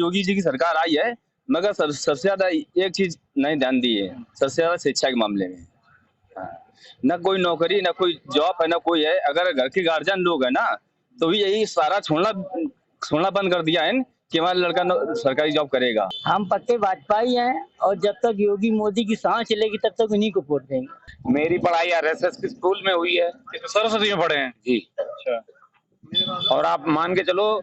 योगी जी की सरकार आई है, मगर सबसे ज्यादा एक चीज नहीं ध्यान दी है, सबसे ज्यादा शिक्षा के मामले में। हाँ, ना कोई नौकरी, ना कोई जॉब है, ना कोई है। अगर घर के गार्जियन लोग है ना, तो भी यही सारा छोड़ना छोड़ना बंद कर दिया है कि हमारा लड़का सरकारी जॉब करेगा। हम पक्के भाजपाई हैं और जब तक योगी मोदी की सांस चलेगी तब तक उन्हीं को वोट देंगे। मेरी पढ़ाई आरएसएस के स्कूल में हुई है। सरस्वती में पढ़े हैं जी। अच्छा। और आप मान के चलो,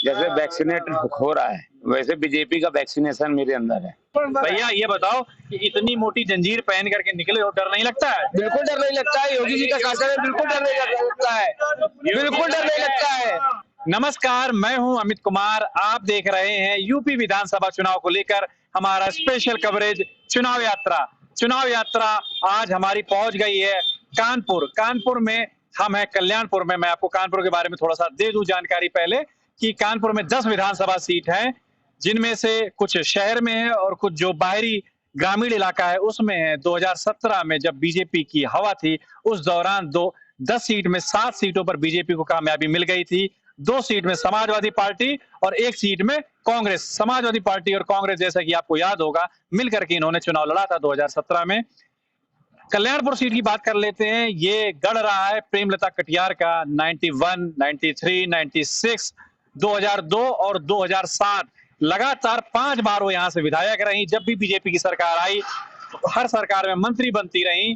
जैसे वैक्सीनेट हो रहा है वैसे बीजेपी का वैक्सीनेशन मेरे अंदर है। भैया ये बताओ कि इतनी मोटी जंजीर पहन करके निकले हो, डर नहीं लगता है? बिल्कुल डर नहीं लगता है, योगी जी का शासन है, बिल्कुल डर नहीं लगता है, बिल्कुल डर नहीं लगता है। नमस्कार, मैं हूं अमित कुमार। आप देख रहे हैं यूपी विधानसभा चुनाव को लेकर हमारा स्पेशल कवरेज चुनाव यात्रा। चुनाव यात्रा आज हमारी पहुंच गई है कानपुर। कानपुर में हम हैं, कल्याणपुर में। मैं आपको कानपुर के बारे में थोड़ा सा दे दूं जानकारी पहले कि कानपुर में 10 विधानसभा सीट हैं, जिनमें से कुछ शहर में है और कुछ जो बाहरी ग्रामीण इलाका है उसमें है। 2017 में जब बीजेपी की हवा थी उस दौरान 10 सीट में 7 सीटों पर बीजेपी को कामयाबी मिल गई थी। 2 सीट में समाजवादी पार्टी और 1 सीट में कांग्रेस। समाजवादी पार्टी और कांग्रेस, जैसा कि आपको याद होगा, मिलकर के इन्होंने चुनाव लड़ा था 2017 में। कल्याणपुर सीट की बात कर लेते हैं। ये गढ़ रहा है प्रेमलता कटियार का 91, 93, 96, 2002 और 2007। लगातार 5 बार वो यहाँ से विधायक रही। जब भी बीजेपी की सरकार आई हर सरकार में मंत्री बनती रही।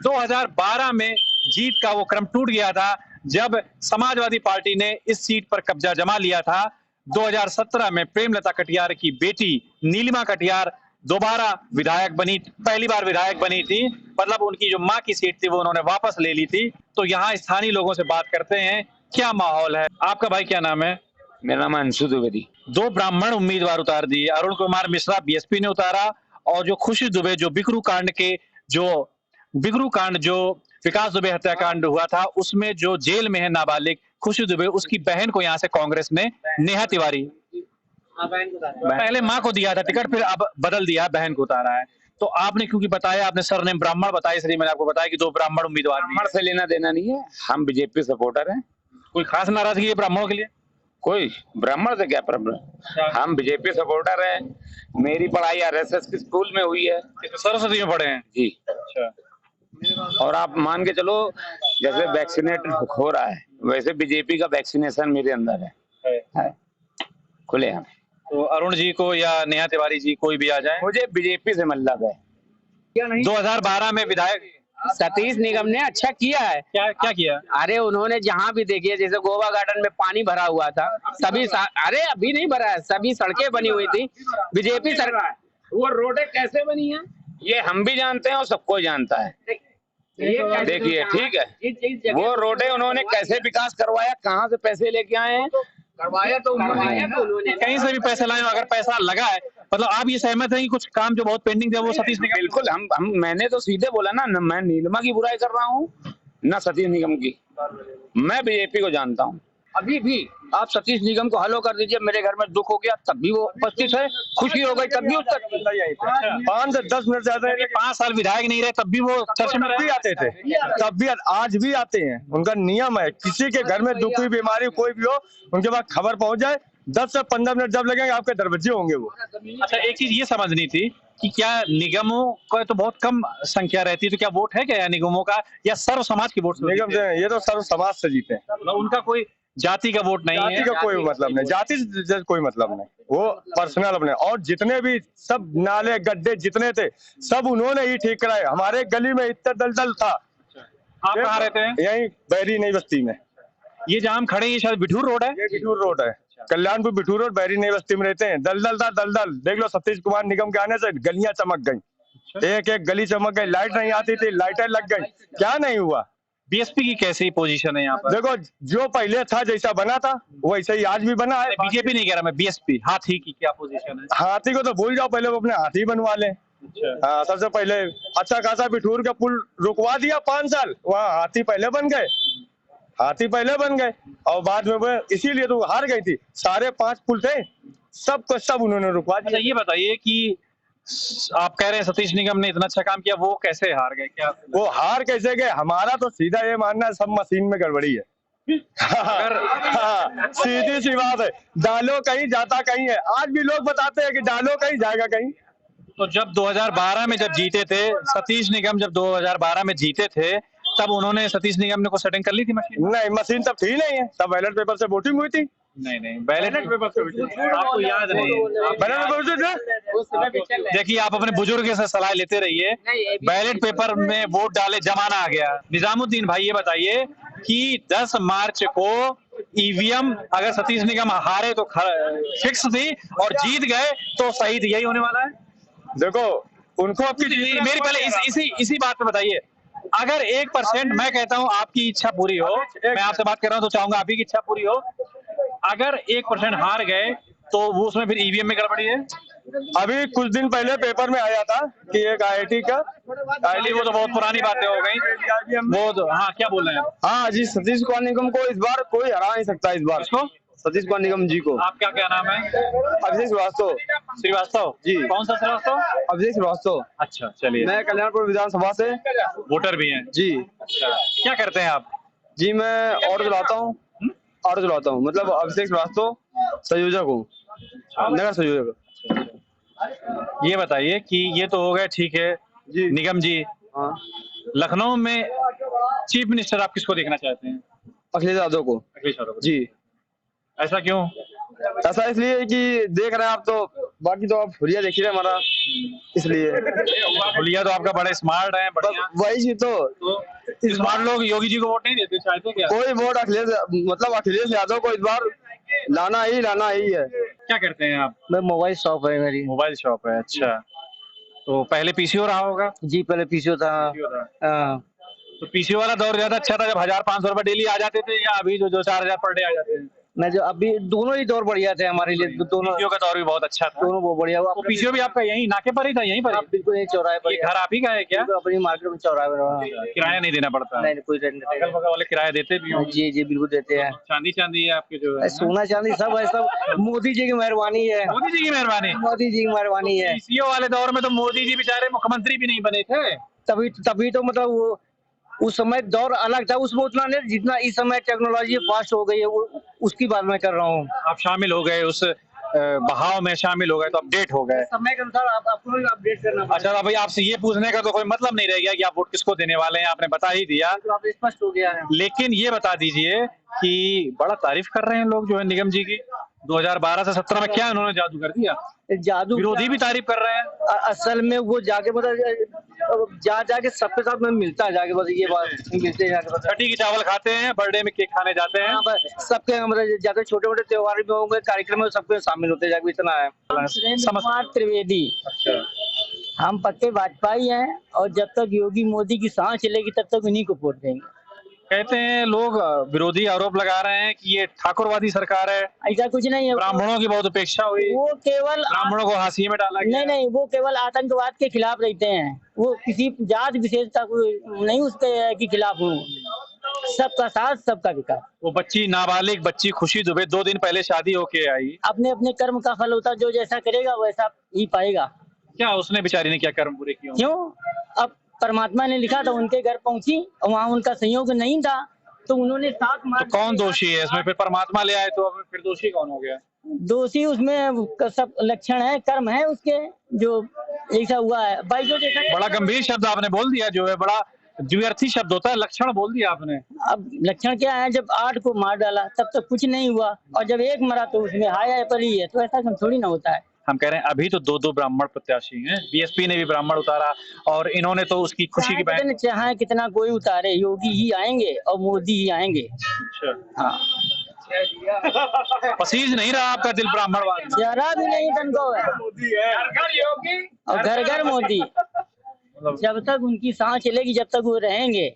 2012 में जीत का वो क्रम टूट गया था जब समाजवादी पार्टी ने इस सीट पर कब्जा जमा लिया था। 2017 में प्रेमलता कटियार की बेटी नीलिमा कटियार दोबारा विधायक बनी, पहली बार विधायक बनी थी, मतलब उनकी जो मां की सीट थी वो उन्होंने वापस ले ली थी। तो यहाँ स्थानीय लोगों से बात करते हैं, क्या माहौल है। आपका भाई क्या नाम है? मेरा नाम है अंशु द्विवेदी। 2 ब्राह्मण उम्मीदवार उतार दिए। अरुण कुमार मिश्रा बीएसपी ने उतारा और जो खुशी दुबे, जो बिकरू कांड जो विकास दुबे हत्याकांड हुआ था उसमें जो जेल में है नाबालिग खुशी दुबे, उसकी बहन को यहाँ से कांग्रेस ने, नेहा तिवारी, पहले मां को दिया था टिकट, फिर अब बदल दिया, बहन को उतारा है। तो आपने क्योंकि बताया, आपने सरनेम ब्राह्मण बताया, इसलिए मैंने आपको बताया कि 2 ब्राह्मण उम्मीदवार ब्राह्मण से लेना देना नहीं है, हम बीजेपी सपोर्टर हैं। कोई खास नाराजगी है ब्राह्मणों के लिए? कोई ब्राह्मण से क्या प्रॉब्लम, हम बीजेपी सपोर्टर हैं। मेरी पढ़ाई आरएसएस के स्कूल में हुई है। सरस्वती में पढ़े हैं जी। अच्छा। और आप मान के चलो, जैसे वैक्सीनेट हो रहा है वैसे बीजेपी का वैक्सीनेशन मेरे अंदर है। खुले हम। तो अरुण जी को या नेहा तिवारी जी कोई भी आ जाए, मुझे बीजेपी से मतलब है। 2012 में विधायक सतीश निगम ने अच्छा किया है। क्या किया? अरे उन्होंने जहाँ भी देखिए, जैसे गोवा गार्डन में पानी भरा हुआ था, अरे अभी नहीं भरा है, सभी सड़कें बनी हुई थी बीजेपी सरकार। वो रोडें कैसे बनी है ये हम भी जानते हैं और सबको जानता है। देखिए ठीक है, वो रोडें उन्होंने कैसे विकास करवाया, कहाँ से पैसे लेके आए हैं, करवाया तो उन्होंने कहीं से भी पैसे लाए, अगर पैसा लगा है, मतलब आप ये सहमत हैं कि कुछ काम जो बहुत पेंडिंग थे वो सतीश निगम? बिल्कुल। हम मैंने तो सीधे बोला ना, मैं नीलिमा की बुराई कर रहा हूँ ना सतीश निगम की। मैं बीजेपी को जानता हूँ। अभी भी आप सतीश निगम को हलो कर दीजिए, मेरे घर में दुख हो गया तब भी वो उपस्थित है, खुशी हो गई तब भी उत्तर 5 से 10 मिनट ज्यादा 5 साल विधायक नहीं रहे तब भी वो चर्चा में भी आते थे, तब भी आज भी आते हैं। उनका नियम है, किसी के घर में दुख, बीमारी कोई भी हो, उनके पास खबर पहुंच जाए, 10 से 15 मिनट जब लगेंगे आपके दरवाजे होंगे वो। अच्छा, एक चीज ये समझनी थी कि क्या निगमों का तो बहुत कम संख्या रहती है, तो क्या वोट है क्या निगमों का, या सर्व समाज की वोट? निगम से ये तो सर्व समाज से जीते हैं, मतलब उनका कोई जाति का वोट नहीं है? जाति का कोई मतलब नहीं, जाति से कोई मतलब नहीं, वो पर्सनल अपने। और जितने भी सब नाले गड्ढे जितने थे सब उन्होंने ही ठीक कराए। हमारे गली में इतना दलदल था। आप कहाँ रहते हैं? यही बैरी नई बस्ती में। ये जहाँ हम खड़े हैं ये शायद बिठूर रोड है? ये बिठूर रोड है, कल्याणपुर बिठूर रोड, बैरी नई बस्ती में रहते हैं। दलदल था, दलदल देख लो। सतीश कुमार निगम के आने से गलियां चमक गई, एक एक गली चमक गई। लाइट नहीं आती थी, लाइटें लग गई। क्या नहीं हुआ? बीएसपी की कैसी पोजीशन है यहाँ पर? देखो, जो पहले था जैसा बना था वैसे ही आज भी बना है। बीजेपी नहीं कह रहा मैं, बीएसपी। हाथी की क्या पोजीशन है? हाथी को तो भूल जाओ, पहले वो अपने हाथी बनवा ले। हाँ, सबसे पहले अच्छा खासा बिठूर का पुल रुकवा दिया 5 साल, वहाँ हाथी पहले बन गए, हाथी पहले बन गए। और बाद में वो इसीलिए तो हार गई थी। सारे 5 पुल थे, सबको सब उन्होंने रुकवा दिया। अच्छा, ये बताइए कि आप कह रहे हैं सतीश निगम ने इतना अच्छा काम किया, वो कैसे हार गए? क्या वो हार कैसे गए? हमारा तो सीधा ये मानना है सब मशीन में गड़बड़ी है। अगर सीधी सी बात है, डालो कहीं जाता कहीं है। आज भी लोग बताते हैं कि डालो कहीं जाएगा कहीं। तो जब 2012 में जब जीते थे सतीश निगम, जब 2012 में जीते थे तब उन्होंने सतीश निगम ने को सेटिंग कर ली थी मशीन? नहीं, मशीन तब थी नहीं है, तब बैलेट पेपर से वोटिंग हुई थी। नहीं बैलेट पेपर से आपको याद नहीं? बैलेट पेपर से देखिए आप अपने बुजुर्ग से सलाह लेते रहिए। बैलेट पेपर में वोट डाले जमाना आ गया। निजामुद्दीन भाई ये बताइए कि 10 मार्च को ईवीएम अगर सतीश निगम हारे तो फिक्स थी और जीत गए तो सही थी, यही होने वाला है? देखो उनको मेरी पहले इसी बात पे बताइए, अगर 1% मैं कहता हूं आपकी इच्छा पूरी हो, मैं आपसे बात कर रहा हूं तो चाहूंगा आप ही की इच्छा पूरी हो, अगर 1% हार गए तो वो उसमें फिर ईवीएम में गड़बड़ी है? अभी कुछ दिन पहले पेपर में आया था कि एक IIT का वो तो बहुत पुरानी बातें हो गई वो तो। हाँ क्या बोल रहे हैं? हाँ जी, सतीश कुमार निगम को इस बार कोई हरा नहीं सकता। इस बार इसको सतीश कुमार निगम जी को। आपका क्या नाम है? अभिषेक श्रीवास्तव। श्रीवास्तव जी। कौन सा श्रीवास्तव? अभिषेक श्रीवास्तव। अच्छा चलिए। मैं कल्याणपुर विधानसभा से वोटर भी हैं जी। क्या करते हैं आप? जी मैं ऑटो चलाता हूँ, मतलब अभिषेक श्रीवास्तव संयोजक हूँ, नगर संयोजक। ये बताइए कि ये तो हो गए, ठीक है जी। निगम जी, हाँ। लखनऊ में चीफ मिनिस्टर आप किसको देखना चाहते हैं? अखिलेश यादव को। अखिलेश यादव को। जी। ऐसा क्यों? ऐसा इसलिए कि देख रहे हैं आप तो, बाकी तो आप हुलिया देख ही रहे हमारा, इसलिए। हुलिया तो आपका बड़े स्मार्ट है, बस वही चीज तो स्मार्ट लोग योगी जी को वोट नहीं देते चाहते क्या? कोई वोट अखिलेश यादव को इस बार लाना ही है। क्या करते हैं आप? मैं मोबाइल शॉप है मेरी। मोबाइल शॉप है, अच्छा। तो पहले पीसीओ रहा होगा? जी पहले पीसीओ था। हाँ। तो पीसीओ वाला दौर ज्यादा अच्छा था जब 1500 रुपए डेली आ जाते थे, या अभी जो 4000 पर डे आ जाते हैं? मैं जो अभी दोनों ही दौर बढ़िया थे हमारे लिए, दोनों पीसीओ का दौर भी बहुत अच्छा था। दोनों वो बढ़िया हुआ। तो पीसीओ भी आपका यहीं नाके पर ही था? यहीं पर ही? बिल्कुल यही चौराहे पर। ये घर आप ही का है क्या? अपनी मार्केट में चौराहे पर। किराया नहीं देना पड़ता? नहीं कोई रेंट नहीं। अगल बगल वाले किराया देते भी होंगे? जी जी बिल्कुल देते हैं। चांदी है आपके जो है? सोना चांदी सब है, सब मोदी जी की मेहरबानी है। मोदी जी की मेहरबानी। मोदी जी की मेहरबानी है। पीसीओ वाले दौर में तो मोदी जी बेचारे मुख्यमंत्री भी नहीं बने थे। तभी तो मतलब वो उस समय दौर अलग था, उसमें उतना नहीं जितना इस समय टेक्नोलॉजी फास्ट हो गई है, उसकी बात मैं कर रहा हूँ। आप शामिल हो गए उस बहाव में, शामिल हो गए तो अपडेट हो गए समय के अनुसार आपको भी अपडेट करना पड़ेगा। अच्छा भाई, आपसे ये पूछने का तो कोई मतलब नहीं रह गया कि आप वोट किसको देने वाले हैं, आपने बता ही दिया। तो आप स्पष्ट हो गया है। लेकिन ये बता दीजिए कि बड़ा तारीफ कर रहे हैं लोग जो है निगम जी की, 2012 से 17 में क्या उन्होंने जादू कर दिया? जादू विरोधी भी तारीफ कर रहे हैं। असल में वो जाके मतलब जाके सबके साथ में मिलता है, जाके बस ये बात मिलते हैं जाके। छठी की चावल खाते हैं, बर्थडे में केक खाने जाते हैं, सबके मतलब जाते छोटे मोटे त्योहार में होंगे, कार्यक्रम में सबके शामिल होते हैं, जाके इतना है। कुमार त्रिवेदी। अच्छा। हम पक्के भाजपाई हैं और जब तक योगी मोदी की सांस चलेगी तब तक उन्हीं को वोट देंगे। कहते हैं लोग, विरोधी आरोप लगा रहे हैं कि ये ठाकुरवादी सरकार है, ऐसा कुछ नहीं है। ब्राह्मणों की बहुत उपेक्षा हुई, वो केवल ब्राह्मणों को हाशिए में डाला गया। नहीं, वो केवल आतंकवाद के खिलाफ रहते हैं, वो किसी जात विशेषता को नहीं उसके खिलाफ हूँ। सबका साथ सबका विकास। वो बच्ची, नाबालिग बच्ची खुशी दुबे 2 दिन पहले शादी होके आई। अपने अपने कर्म का फल होता, जो जैसा करेगा वैसा ही पाएगा। क्या उसने बेचारी ने क्या कर्म पूरे किए? क्यों? अब परमात्मा ने लिखा था, उनके घर पहुंची और वहाँ उनका संयोग नहीं था तो उन्होंने साथ तो कौन दोषी है इसमें? फिर परमात्मा ले आए तो अब फिर दोषी कौन हो गया? दोषी उसमें सब लक्षण है, कर्म है उसके, जो ऐसा हुआ है भाई। जो जैसा बड़ा गंभीर शब्द आपने बोल दिया, जो है बड़ा द्व्यर्थी शब्द होता है, लक्षण बोल दिया आपने। अब लक्षण क्या है? जब 8 को मार डाला तब तक कुछ नहीं हुआ, और जब 1 मरा तो उसमें हाय पर ही है, तो ऐसा थोड़ी ना होता है। हम कह रहे हैं अभी तो 2 ब्राह्मण प्रत्याशी हैं, बीएसपी ने भी ब्राह्मण उतारा और इन्होंने तो उसकी खुशी की बहन। चाहे कितना कोई उतारे, योगी ही आएंगे और मोदी ही आएंगे। अच्छा। हाँ। पसीज नहीं रहा आपका दिल ब्राह्मणवाद? जरा भी नहीं तनको है। योगी और घर घर मोदी। जब तक उनकी सांस चलेगी, जब तक वो रहेंगे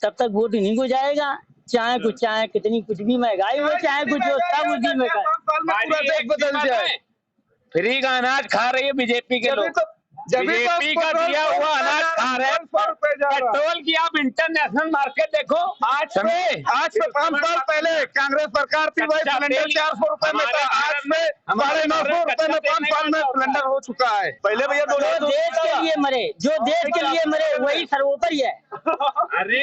तब तक वोट इन्हीं को जाएगा। चाहे कितनी कुछ भी महंगाई हो, चाहे कुछ हो, सब उसी में फ्री का अनाज खा रही है बीजेपी के लोग। बीजेपी का दिया हुआ अनाज खा रहे हैं। पेट्रोल की आप इंटरनेशनल मार्केट देखो। आज से 5 साल पहले कांग्रेस सरकार थी, वही सिलेंडर 400 रुपए में था। आज में 950 रुपए में 5 साल में सिलेंडर हो चुका है। पहले भैया जो देश के लिए मरे, जो देश के लिए मरे वही सर्वोपरि है।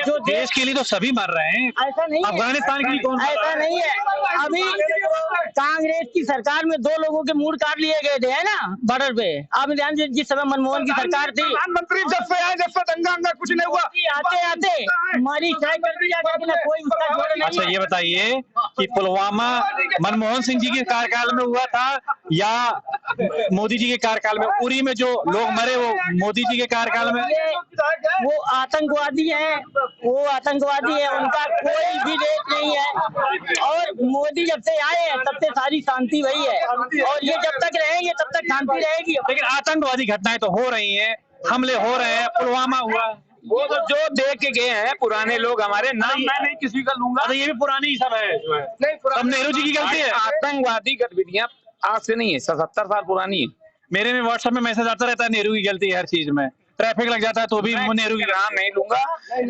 जो देश के लिए तो सभी मर रहे हैं, ऐसा नहीं है, अफगानिस्तान के लिए कौन ऐसा नहीं है। अभी कांग्रेस की सरकार में 2 लोगों के मूड काट लिए गए थे, है ना, बॉर्डर पे। आपने ध्यान दिया, जिस समय मनमोहन की सरकार थी, प्रधानमंत्री जब से आए, जब से दंगा कुछ नहीं हुआ। आते आते हमारी चाय कर दी जाती है, कोई उसका जोड़ नहीं अच्छा है। ये बताइए कि पुलवामा मनमोहन सिंह जी के कार्यकाल में हुआ था या मोदी जी के कार्यकाल में? उरी में जो लोग मरे वो मोदी जी के कार्यकाल में? वो आतंकवादी हैं, वो आतंकवादी है, उनका कोई भी देश नहीं है। और मोदी जब से आए हैं तब से सारी शांति वही है, और ये जब तक रहेंगे तब तक शांति रहेगी। लेकिन आतंकवादी घटनाएं तो हो रही हैं, हमले हो रहे हैं, पुलवामा हुआ। वो तो जो देख के गए हैं पुराने लोग हमारे, नाम मैं नहीं किसी का लूंगा। तो ये भी पुरानी ही सब है, सब नेहरू जी की गलती है। आतंकवादी गतिविधियां आज से नहीं है, 77 साल पुरानी है। मेरे में व्हाट्सएप में मैसेज आता रहता है नेहरू की गलती है हर चीज में, ट्रैफिक लग जाता है तो भी नेहरू की नाम नहीं लूंगा,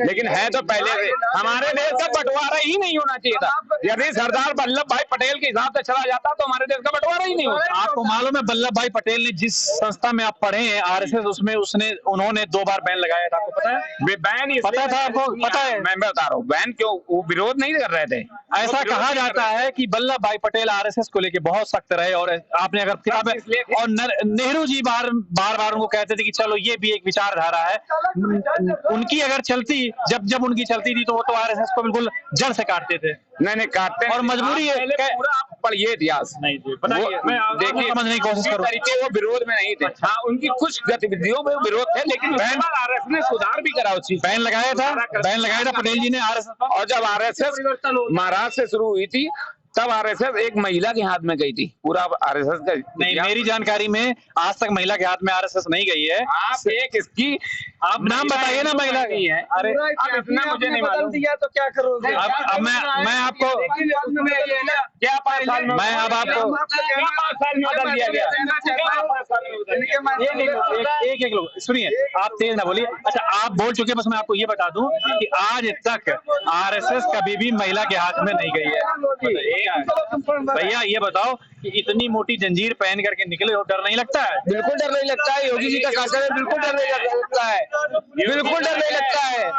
लेकिन है तो पहले से। हमारे देश का बंटवारा ही नहीं होना चाहिए था। यदि सरदार वल्लभ भाई पटेल के हिसाब से चला जाता तो हमारे देश का बंटवारा ही नहीं होता। आपको मालूम है वल्लभ भाई पटेल ने जिस संस्था में आप पढ़े हैं आरएसएस, उसमें उन्होंने 2 बार बैन लगाया था, आपको पता है? बैन पता था आपको? पता है? मैं बता रहा हूँ बैन क्यों, वो विरोध नहीं कर रहे थे। ऐसा कहा जाता है कि वल्लभ भाई पटेल आरएसएस को लेके बहुत सख्त रहे, और आपने अगर किताबें, और नेहरू जी बार बार उनको कहते थे कि चलो ये भी एक विचारधारा है। उनकी अगर चलती, जब उनकी चलती थी तो वो तो आरएसएस को बिल्कुल जड़ से काटते थे। नहीं काटते, और मजबूरी है। पूरा आप पढ़िए इतिहास। नहीं देखिए समझने की कोशिश करो। तरीके वो विरोध में नहीं थे। हाँ, उनकी कुछ गतिविधियों में विरोध थे, लेकिन आरएसएस ने सुधार भी करा उस चीज। बैन लगाया था पटेल जी ने आरएसएस पर। और जब आरएसएस महाराष्ट्र से शुरू हुई थी तब आरएसएस एक महिला के हाथ में गई थी। पूरा आरएसएस का नहीं, मेरी जानकारी में आज तक महिला के हाथ में आरएसएस नहीं गई है। आप एक इसकी आप नाम बताइए ना महिला की है। अरे अब इतना मुझे नहीं मालूम दिया तो क्या करोगे। अब मैं आपको क्या 5 साल में, मैं अब आपको 5 साल में बदल दिया गया। एक लोग सुनिए, आप तेज ना बोलिए। अच्छा आप बोल चुके, बस मैं आपको ये बता दूं कि आज तक आरएसएस कभी भी महिला के हाथ में नहीं गई है। भैया ये बताओ कि इतनी मोटी जंजीर पहन करके निकले हो, डर नहीं लगता है? बिल्कुल डर नहीं लगता है, योगी जी का शासन है, बिल्कुल डर नहीं लगता है, बिल्कुल डर नहीं लगता है।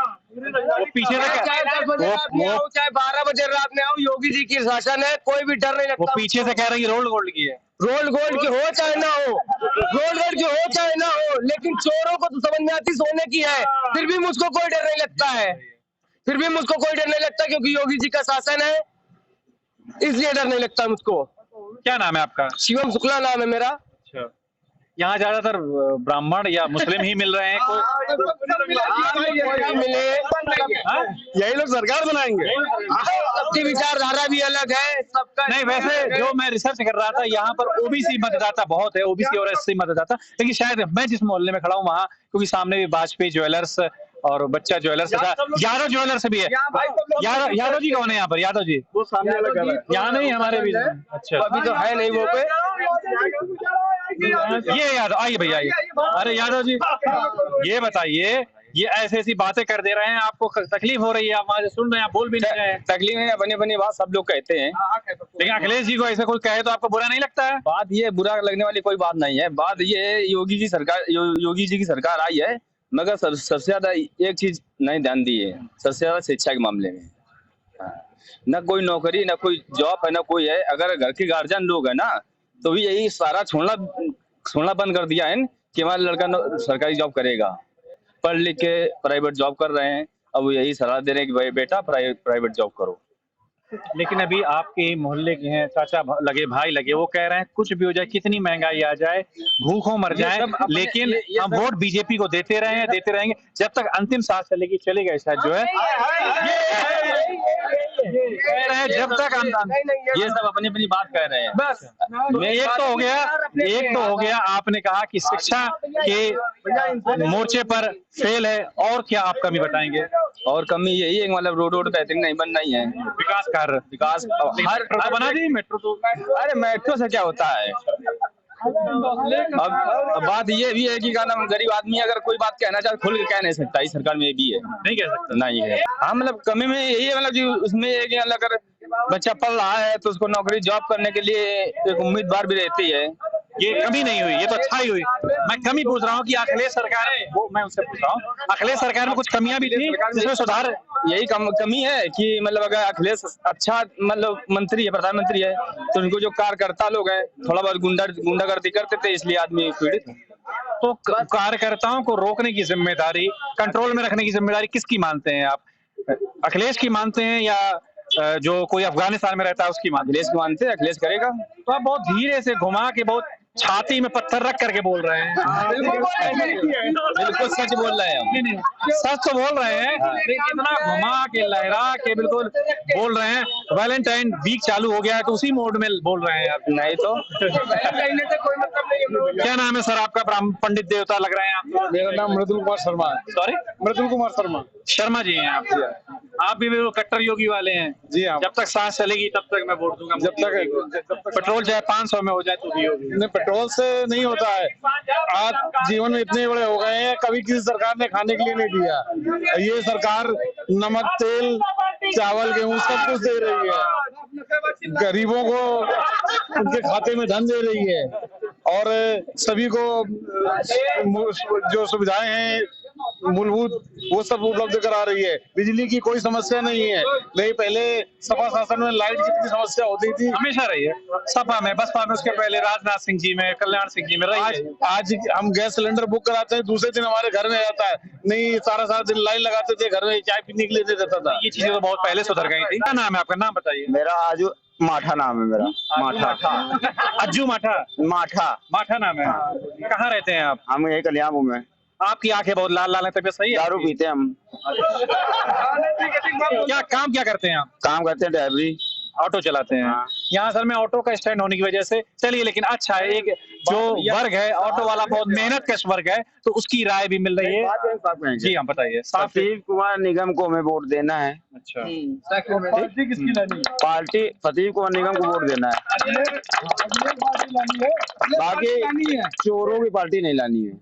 वो पीछे से चाहे 10 बजे रात में आओ, चाहे 12 बजे रात में आओ, योगी जी की शासन है, कोई भी डर नहीं वो लगता। पीछे से कह रहे हैं कि रोल्ड गोल्ड की है। रोल्ड गोल्ड की हो चाहे ना हो, रोल्ड गोल्ड की हो चाहे ना हो, लेकिन चोरों को तो समझ में आती सोने की है, फिर भी मुझको कोई डर नहीं लगता है, फिर भी मुझको कोई डर नहीं लगता, क्योंकि योगी जी का शासन है, इसलिए डर नहीं लगता मुझको। क्या नाम है आपका? शिवम शुक्ला नाम है मेरा। अच्छा, यहाँ ज्यादातर ब्राह्मण या मुस्लिम ही मिल रहे हैं? कोई मिले, यही लोग सरकार बनाएंगे। सबकी विचारधारा भी अलग है सबका। नहीं, वैसे जो मैं रिसर्च कर रहा था, यहाँ पर ओबीसी मतदाता बहुत है, ओबीसी और एससी मतदाता। लेकिन शायद मैं जिस मोहल्ले में खड़ा हूँ वहाँ, क्योंकि सामने भी वाजपेयी ज्वेलर्स और बच्चा ज्वेलर्स, यादव ज्वेलर्स भी है। यादव जी कौन है यहाँ पर? यादव जी वो सामने लगा है, यहाँ नहीं, हमारे भी। अच्छा, अभी तो है नहीं वो पे। ये यादव, आइए भैया आइए। अरे यादव जी ये बताइए, ये ऐसी बातें कर दे रहे हैं, आपको तकलीफ हो रही है? आप वहां से सुन रहे हैं, आप बोल भी नहीं रहे हैं। तकलीफ है, बनी बात सब लोग कहते हैं, लेकिन अखिलेश जी को ऐसे कोई कहे तो आपको बुरा नहीं लगता है? बात ये बुरा लगने वाली कोई बात नहीं है। बात ये है, योगी जी की सरकार आई है, मगर सबसे ज्यादा एक चीज नहीं ध्यान दी है, सबसे ज्यादा शिक्षा के मामले में। न कोई नौकरी, न कोई जॉब है, न कोई है। अगर घर के गार्जियन लोग है ना, तो भी यही सारा छोड़ना बंद कर दिया है कि हमारा लड़का सरकारी जॉब करेगा। पढ़ लिख के प्राइवेट जॉब कर रहे हैं, अब यही सलाह दे रहे हैं कि भाई बेटा प्राइवेट जॉब करो। लेकिन अभी आपके मोहल्ले के हैं, चाचा लगे, भाई लगे, वो कह रहे हैं कुछ भी हो जाए, कितनी महंगाई आ जाए, भूखों मर जाए, लेकिन हम वोट बीजेपी को देते रहेंगे जब तक अंतिम सांस चलेगा शायद जो है। कह रहे हैं जब तक ये सब अपनी बात कह रहे हैं। बस एक तो हो गया आपने कहा कि शिक्षा के मोर्चे पर फेल है, और क्या आप कमी बताएंगे? और कमी यही है, मतलब रोड बेहतरीन नहीं बन रही है। विकास हर बना दी मेट्रो तो। अरे मेट्रो से क्या होता है? अब बात ये भी है कि क्या नाम, गरीब आदमी अगर कोई बात कहना चाहे खुल के कह नहीं सकता, इस सरकार में ये भी है, नहीं कह सकते। नहीं है। हाँ मतलब कमी में यही है, मतलब जी उसमें ये कि अगर बच्चा पढ़ रहा है तो उसको नौकरी जॉब करने के लिए एक उम्मीदवार भी रहती है। ये कमी नहीं हुई, ये तो अच्छा ही हुई। मैं कमी पूछ रहा हूँ कि अखिलेश सरकार वो मैं उससे पूछ रहा हूँ, अखिलेश सरकार में कुछ कमियां भी थी जिसमें सुधार, यही कमी है कि मतलब अगर अखिलेश अच्छा मतलब मंत्री है, प्रधानमंत्री है, तो उनको जो कार्यकर्ता लोग हैं थोड़ा बहुत गुंडागर्दी करते थे, इसलिए आदमी पीड़ित है। तो कार्यकर्ताओं को रोकने की जिम्मेदारी, कंट्रोल में रखने की जिम्मेदारी किसकी मानते हैं आप? अखिलेश की मानते हैं या जो कोई अफगानिस्तान में रहता है उसकी मानते हैं? अखिलेश को मानते हैं, अखिलेश करेगा। तो आप बहुत धीरे से घुमा के, बहुत छाती में पत्थर रख करके बोल रहे हैं। बिल्कुल सच बोल रहे हैं हम। सच तो बोल रहे हैं, लेकिन इतना घुमा के लहरा के बिल्कुल बोल रहे हैं। वैलेंटाइन वीक चालू हो गया है तो उसी मोड में बोल रहे हैं आप। नहीं तो क्या नाम है सर आपका? पंडित देवता लग रहे हैं आप। मेरा नाम मृदुल कुमार शर्मा है। सॉरी, मृदुल कुमार शर्मा। शर्मा जी हैं आप भी बिल्कुल कट्टर योगी वाले हैं। जी हाँ। जब तक सांस चलेगी तब तक मैं वोट दूंगा। जब तक पेट्रोल चाहे 500 में हो जाए तो भी होगी। नहीं, पेट्रोल से नहीं होता है। आज जीवन में इतने बड़े हो गए हैं, कभी किसी सरकार ने खाने के लिए नहीं दिया। ये सरकार नमक, तेल, चावल, गेहूं सब कुछ दे रही है, गरीबों को उनके खाते में धन दे रही है, और सभी को जो सुविधाएं हैं मूलभूत वो सब उपलब्ध करा रही है। बिजली की कोई समस्या नहीं है। नहीं, पहले सपा शासन में लाइट की कितनी समस्या होती थी, हमेशा रही है। सपा में, बसपा में, उसके पहले राजनाथ सिंह जी में, कल्याण सिंह जी में रही है। आज हम गैस सिलेंडर बुक कराते हैं, दूसरे दिन हमारे घर में आता है। नहीं, सारा दिन लाइन लगाते थे, घर में चाय पीने के लिए देता था। ये चीजें तो बहुत पहले सुधर गई थी। क्या नाम है आपका? नाम बताइए। मेरा आजू माठा नाम है मेरा। अज्जू माठा। माठा नाम है। कहाँ रहते हैं आप? हम यही कल्याण में। आपकी आंखें बहुत लाल लाल है, तबीयत सही है? दारू पीते हैं हम। क्या करते हैं आप? काम करते हैं, ड्राइवरी, ऑटो चलाते हैं। हाँ। यहाँ सर में ऑटो का स्टैंड होने की वजह से चलिए, लेकिन अच्छा है, एक जो वर्ग है ऑटो वाला बहुत मेहनत कश वर्ग है, तो उसकी राय भी मिल रही है। जी हम बताइए। फतीव कुमार निगम को हमें वोट देना है। अच्छा, पार्टी किसकी लानी? पार्टी फतीव कुमार निगम को वोट देना है। बाकी चोरों की पार्टी नहीं लानी है,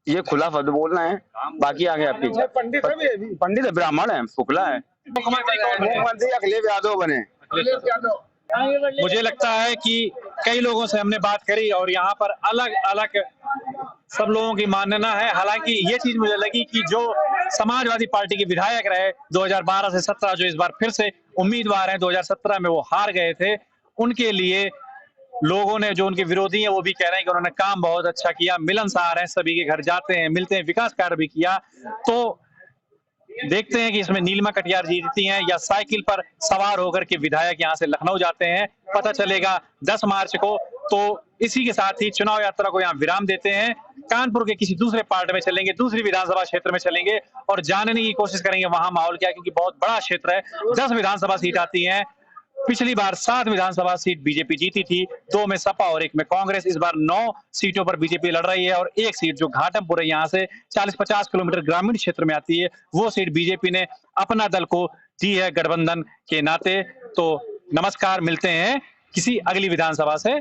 ये खुला फद बोलना है। बाकी आगे आपकी पंडित है, ब्राह्मण है, फुकला है। मुख्यमंत्री अखिलेश यादव बने। मुझे लगता है कि कई लोगों से हमने बात करी और यहाँ पर अलग अलग सब लोगों की मानना है। हालांकि ये चीज मुझे लगी कि जो समाजवादी पार्टी के विधायक रहे 2012 से 17, जो इस बार फिर से उम्मीदवार हैं, 2017 में वो हार गए थे, उनके लिए लोगों ने, जो उनके विरोधी हैं, वो भी कह रहे हैं कि उन्होंने काम बहुत अच्छा किया, मिलनसार हैं, सभी के घर जाते हैं, मिलते हैं, विकास कार्य भी किया। तो देखते हैं कि इसमें नीलिमा कटियार जीतती हैं या साइकिल पर सवार होकर के विधायक यहाँ से लखनऊ जाते हैं, पता चलेगा 10 मार्च को। तो इसी के साथ ही चुनाव यात्रा को यहाँ विराम देते हैं। कानपुर के किसी दूसरे पार्ट में चलेंगे, दूसरी विधानसभा क्षेत्र में चलेंगे और जानने की कोशिश करेंगे वहां माहौल क्या है, क्योंकि बहुत बड़ा क्षेत्र है। 10 विधानसभा सीट आती हैं। पिछली बार 7 विधानसभा सीट बीजेपी जीती थी, 2 में सपा और 1 में कांग्रेस। इस बार 9 सीटों पर बीजेपी लड़ रही है और 1 सीट जो घाटमपुर है, यहाँ से 40-50 किलोमीटर ग्रामीण क्षेत्र में आती है, वो सीट बीजेपी ने अपना दल को दी है गठबंधन के नाते। तो नमस्कार, मिलते हैं किसी अगली विधानसभा से।